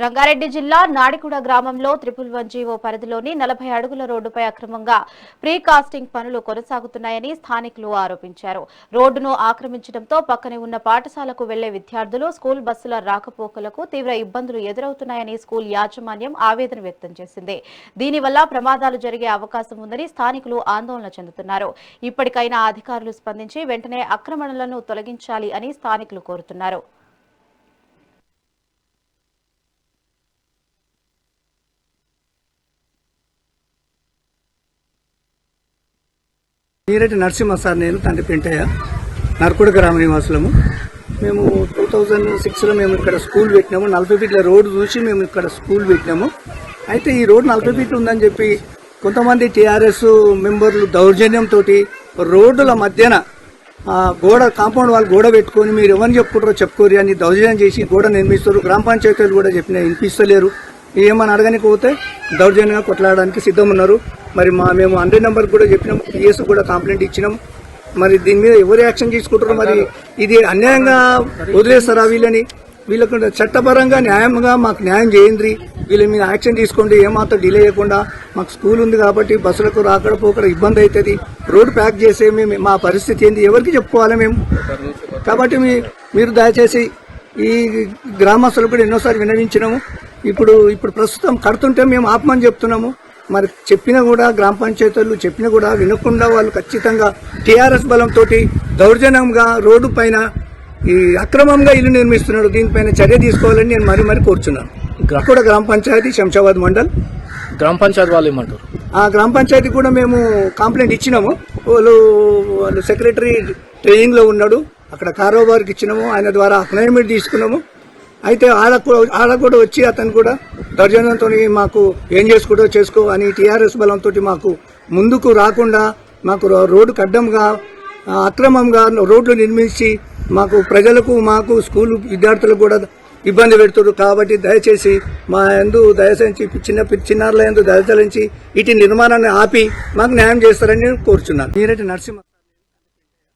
రంగారెడ్డి జిల్లా నాడిగూడ గ్రామంలో 111 పరిధిలోని 40 అడుగుల రోడ్డుపై అక్రమంగా ప్రీ కాస్టింగ్ పనులు కొనసాగుతున్నాయని స్థానికులు ఆరోపించారు. రోడ్డును ఆక్రమించడంతో పక్కనే ఉన్న పాఠశాలకు వెళ్లే విద్యార్థులు స్కూల్ బస్సుల రాకపోకలకు తీవ్ర ఇబ్బందులు ఎదురవుతున్నాయని స్కూల్ యాజమాన్యం ఆవేదన వ్యక్తం చేసింది. దీనివల్ల ప్రమాదాలు జరిగే అవకాశం ఉందని స్థానికులు ఆందోళన చెందుతున్నారు. ఇప్పటికైనా అధికారులు స్పందించి వెంటనే ఆక్రమణలను తొలగించాలి అని స్థానికులు కోరుతున్నారు. నీరటి నరసింహ సార్, నేను తండ్రి పెంటయ్య, నరకుడ గ్రామ నివాసులము. మేము 2006లో మేము ఇక్కడ స్కూల్ పెట్టినాము. 40 ఫీట్ల రోడ్డు చూసి మేము ఇక్కడ స్కూల్ పెట్టినాము. అయితే ఈ రోడ్డు 40 ఫీట్లు ఉందని చెప్పి కొంతమంది టీఆర్ఎస్ మెంబర్లు దౌర్జన్యంతో రోడ్డుల మధ్యన గోడ కాంపౌండ్ వాళ్ళు గోడ పెట్టుకొని మీరు ఎవరిని చెప్పుకుంటారో చెప్పుకోరు అని దౌర్జన్యం చేసి గోడ నిర్మిస్తారు. గ్రామ పంచాయతీలు కూడా చెప్పినా వినిపిస్తలేరు. ఏమని అడగనికి పోతే దౌర్జన్యంగా కొట్లాడడానికి సిద్ధం ఉన్నారు. మరి మేము 100 నెంబర్ కూడా చెప్పినాం, పిఎస్ కూడా కంప్లైంట్ ఇచ్చినాం. మరి దీని మీద ఎవరు యాక్షన్ తీసుకుంటారు? మరి ఇది అన్యాయంగా వదిలేస్తారా వీళ్ళని? వీళ్ళకు చట్టపరంగా న్యాయంగా మాకు న్యాయం చేయండి, వీళ్ళ మీద యాక్షన్ తీసుకోండి. ఏమాత్రం డిలే చేయకుండా మాకు స్కూల్ ఉంది కాబట్టి బస్సులకు రాకడ పోకడ ఇబ్బంది అవుతుంది. రోడ్డు ప్యాక్ చేసే మేము మా పరిస్థితి ఏంది ఎవరికి చెప్పుకోవాలి మేము? కాబట్టి మీరు దయచేసి ఈ గ్రామస్తులు కూడా ఎన్నోసారి విన్నవించినాము. ఇప్పుడు ప్రస్తుతం కడుతుంటే మేము ఆపమని చెప్తున్నాము. మరి చెప్పినా కూడా గ్రామ పంచాయతీలు చెప్పినా కూడా వినకుండా వాళ్ళు ఖచ్చితంగా టీఆర్ఎస్ బలంతో దౌర్జన్యంగా రోడ్డు పైన ఈ అక్రమంగా ఇల్లు నిర్మిస్తున్నాడు. దీనిపైన చర్య తీసుకోవాలని నేను మరీ కోరుచున్నాను. కూడా గ్రామ పంచాయతీ శంషాబాద్ మండల్ గ్రామ పంచాయతీ వాళ్ళు ఏమంటారు? ఆ గ్రామ పంచాయతీ కూడా మేము కంప్లైంట్ ఇచ్చినాము. వాళ్ళు సెక్రటరీ ట్రైనింగ్ లో ఉన్నాడు, అక్కడ కారోబార్కి ఇచ్చినాము. ఆయన ద్వారా అపాయింట్మెంట్ తీసుకున్నాము. అయితే ఆడ కూడా వచ్చి అతను కూడా దౌర్జన్యంతో మాకు ఏం చేసుకో అని టీఆర్ఎస్ బలంతో మాకు ముందుకు రాకుండా మాకు రోడ్డుకు అడ్డంగా అక్రమంగా రోడ్లు నిర్మించి మాకు ప్రజలకు మాకు స్కూల్ విద్యార్థులకు కూడా ఇబ్బంది పెడుతున్నారు. కాబట్టి దయచేసి మా యందు దయచేసి చిన్నారుల యందు దయచేసి ఇటు నిర్మాణాన్ని ఆపి మాకు న్యాయం చేస్తారని కోరుచున్నాను. నీరటి నరసింహ.